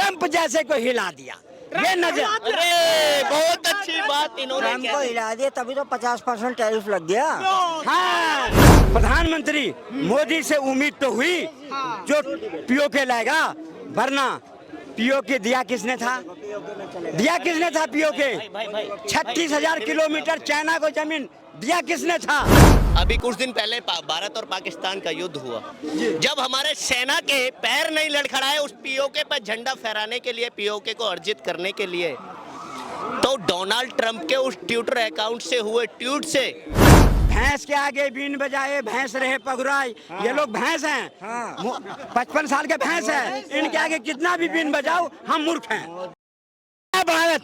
Trump जैसे को हिला दिया। ये नजर, अरे बहुत अच्छी बात इन्होंने ट्रम्प को हिला दिया, तभी तो 50% टैरिफ लग गया। हाँ, प्रधानमंत्री मोदी से उम्मीद तो हुई जो पीओके लाएगा, वरना पीओके दिया किसने था? पीओके 36,000 किलोमीटर चाइना को जमीन दिया किसने था? अभी कुछ दिन पहले भारत और पाकिस्तान का युद्ध हुआ, जब हमारे सेना के पैर नहीं लड़खड़ाए उस पीओके पर झंडा फहराने के लिए, पीओके को अर्जित करने के लिए, तो डोनाल्ड ट्रंप के उस ट्विटर अकाउंट से हुए ट्वीट से भैंस के आगे बीन बजाए भैंस रहे पगुराई। ये लोग भैंस हैं, 55 साल के भैंस हैं, इनके आगे कितना भी बीन बजाओ हम मूर्ख हैं। भारत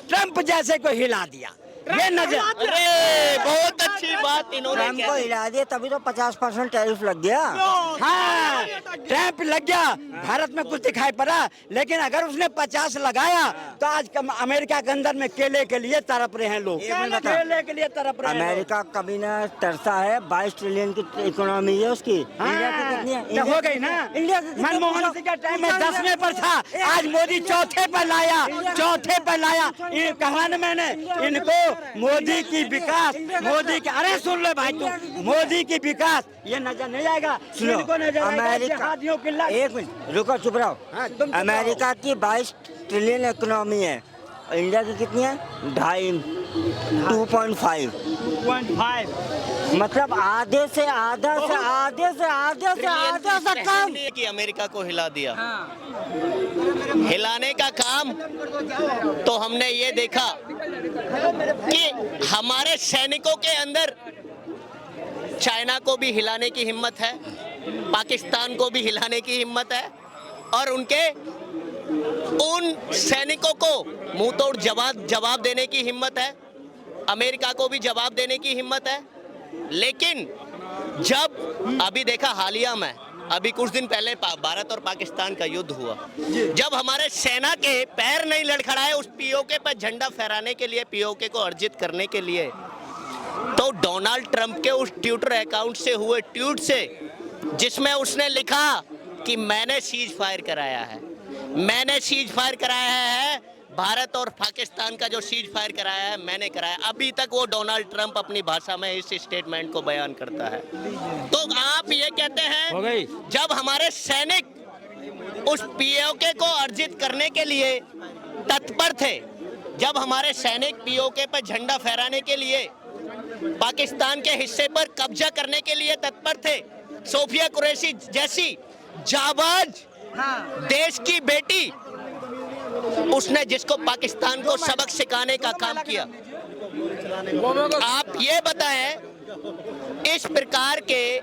ट्रम्प जैसे को हिला दिया। ये नजर, अरे बहुत अच्छी बात इन्होंने ट्रम्प को हिला दिया, तभी तो 50% टैरिफ लग गया। हाँ, टैरिफ लग गया, भारत में कुछ दिखाई पड़ा, लेकिन अगर उसने 50 लगाया तो आज अमेरिका के अंदर में केले के लिए तड़प रहे हैं लोग, केले के लिए तड़प रहे हैं। अमेरिका कभी ना तरसा है, 22 ट्रिलियन की इकोनॉमी है उसकी। इंडिया की कितनी है? हो गई ना। इंडिया मनमोहन सिंह के टाइम में 10वें पर था, आज मोदी चौथे पर लाया। कहा ना मैंने इनको मोदी की विकास, मोदी के, अरे सुन लो भाई तुम, मोदी की विकास ये नजर नहीं आएगा। इनको नजर अमेरिका, एक मिनट रुको, चुप रहो। अमेरिका की 22 ट्रिलियन इकोनॉमी है, इंडिया की कितनी है? 2.5 मतलब आधे से कम कि अमेरिका को हिला दिया। हिलाने का काम तो हमने ये देखा कि हमारे सैनिकों के अंदर चाइना को भी हिलाने की हिम्मत है, पाकिस्तान को भी हिलाने की हिम्मत है, और उनके उन सैनिकों को मुंह तोड़ जवाब देने की हिम्मत है, अमेरिका को भी जवाब देने की हिम्मत है। लेकिन जब अभी देखा हालिया में, अभी कुछ दिन पहले भारत और पाकिस्तान का युद्ध हुआ, जब हमारे सेना के पैर नहीं लड़खड़ाए उस पीओके पर झंडा फहराने के लिए, पीओके को अर्जित करने के लिए, तो डोनाल्ड ट्रंप के उस ट्विटर अकाउंट से हुए ट्वीट से, जिसमें उसने लिखा कि मैंने सीज फायर कराया है, भारत और पाकिस्तान का जो सीज फायर कराया है मैंने कराया। अभी तक वो डोनाल्ड ट्रंप अपनी भाषा में इस स्टेटमेंट को बयान करता है। तो आप ये कहते हैं जब हमारे सैनिक उस पीओके को अर्जित करने के लिए तत्पर थे, जब हमारे सैनिक पीओके पर झंडा फहराने के लिए, पाकिस्तान के हिस्से पर कब्जा करने के लिए तत्पर थे, सोफिया कुरैशी जैसी जाबाज देश की बेटी, उसने जिसको पाकिस्तान को सबक सिखाने का काम किया, आप ये बताएं इस प्रकार के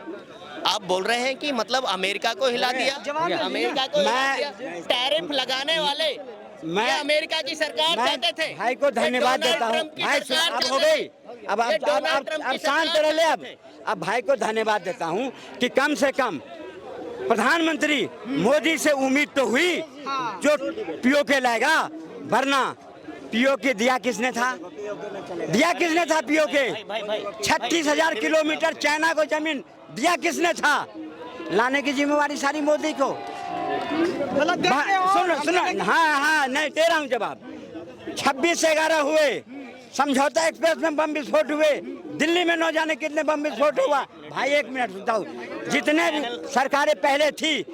आप बोल रहे हैं कि मतलब अमेरिका को हिला दिया, अमेरिका को हिला दिया, टैरिफ लगाने वाले मैं अमेरिका की सरकार चाहते थे। भाई को धन्यवाद देता हूँ। भाई अब हो गई, अब शांत रह ले। अब भाई को धन्यवाद देता हूँ कि कम से कम प्रधानमंत्री मोदी से उम्मीद तो हुई जो पीओके लाएगा, वरना पीओके दिया किसने था? पीओके 36,000 किलोमीटर चाइना को जमीन दिया किसने था? लाने की जिम्मेवारी सारी मोदी को। सुनो, हाँ नहीं दे रहा हूँ जवाब। 26/11 हुए, समझौता एक्सप्रेस में बम विस्फोट हुए, दिल्ली में न जाने कितने बम विस्फोट हुआ। भाई एक मिनट बताओ, जितने भी सरकारें पहले थी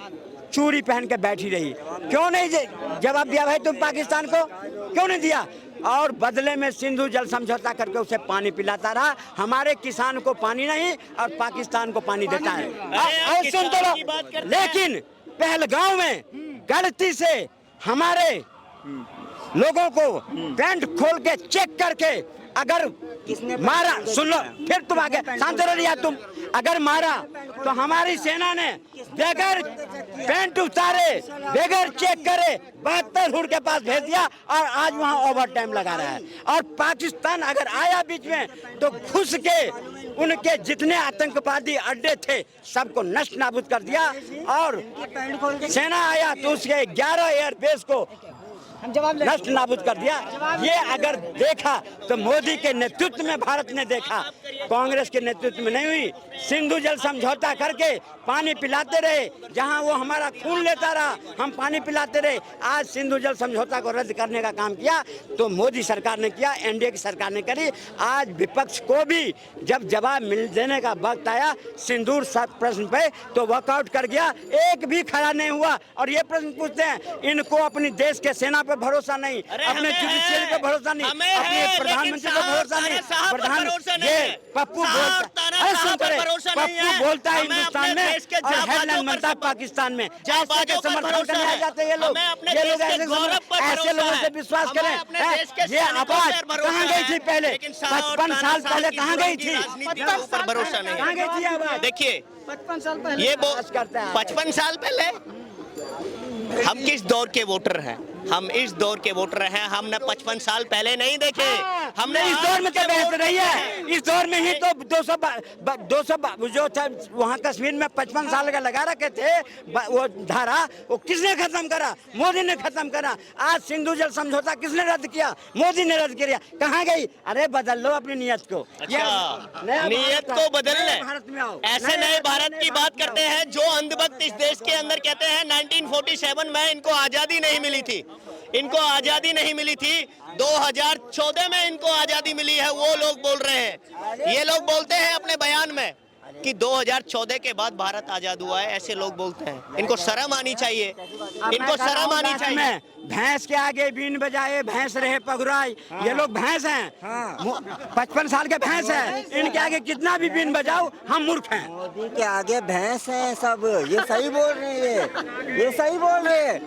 चूड़ी पहन के बैठी रही, क्यों नहीं जवाब दिया भाई तुम पाकिस्तान को? क्यों नहीं दिया? और बदले में सिंधु जल समझौता करके उसे पानी पिलाता रहा। हमारे किसान को पानी नहीं और पाकिस्तान को पानी देता है। और सुन तो लो, लेकिन पहलगांव में गलती से हमारे लोगों को पैंट खोल के चेक करके अगर मारा, सुन लो फिर तुम आगे शांत रहिए। तुम अगर मारा तो हमारी सेना ने बगैर पैंट उतारे, बगैर चेक करे 72 हुड के पास भेज दिया और आज वहां ओवर टाइम लगा रहा है। और पाकिस्तान अगर आया बीच में तो घुस के उनके जितने आतंकवादी अड्डे थे सबको नष्ट नाबूद कर दिया। और सेना आया तो उसके 11 एयरबेस को नष्ट नाबूद कर दिया। ये अगर देखा तो मोदी के नेतृत्व में भारत ने देखा, कांग्रेस के नेतृत्व में नहीं हुई। सिंधु जल समझौता करके पानी पिलाते रहे, जहां वो हमारा खून लेता रहा हम पानी पिलाते रहे। आज सिंधु जल समझौता को रद्द करने का काम किया तो मोदी सरकार ने किया, एनडीए की सरकार ने करी। आज विपक्ष को भी जब जवाब मिल देने का वक्त आया सिंदूर प्रश्न पे तो वॉकआउट कर गया, एक भी खड़ा नहीं हुआ। और ये प्रश्न पूछते हैं इनको अपनी देश के सेना पे भरोसा नहीं, अपने जुडिशियरी पे भरोसा नहीं, अपने प्रधानमंत्री पे भरोसा नहीं। पप्पू बोलता है हिंदुस्तान में और हेडलाइन बनता है पाकिस्तान में। ऐसे के समर्थन करने आ जाते हैं ये लोग ऐसे लोगों से विश्वास करें। ये आवाज कहाँ गई थी पहले? 55 साल पहले कहाँ गई थी? भरोसा नहीं, कहाँ गई थी आवाज? देखिए 55 साल पहले ये 55 साल पहले हम किस दौर के वोटर हैं? हम इस दौर के वोटर हैं। हमने 55 साल पहले नहीं देखे, हमने इस दौर में तो बहस रही है। इस दौर में ही तो 200 जो था वहाँ कश्मीर में 55 साल का लगा रखे थे वो धारा, वो किसने खत्म करा? मोदी ने खत्म करा। आज सिंधु जल समझौता किसने रद्द किया? मोदी ने रद्द किया। कहाँ गई? अरे बदल लो अपनी नियत को, नियत को बदल ले। भारत में आओ, ऐसे नए भारत की बात करते हैं जो अंधभक्त इस देश के अंदर कहते हैं 1947 में इनको आजादी नहीं मिली थी, इनको आजादी नहीं मिली थी, 2014 में इनको आजादी मिली है, वो लोग बोल रहे हैं। ये लोग बोलते हैं अपने बयान में कि 2014 के बाद भारत आजाद हुआ है, ऐसे लोग बोलते हैं। इनको शर्म आनी चाहिए, इनको शर्म आनी चाहिए। भैंस के आगे बीन बजाए भैंस रहे पगुराई। ये लोग भैंस हैं, 55 साल के भैंस हैं, इनके आगे कितना भी बीन बजाओ हम मूर्ख हैं। मोदी के आगे भैंस हैं सब, ये सही बोल रहे हैं, ये सही बोल रहे हैं।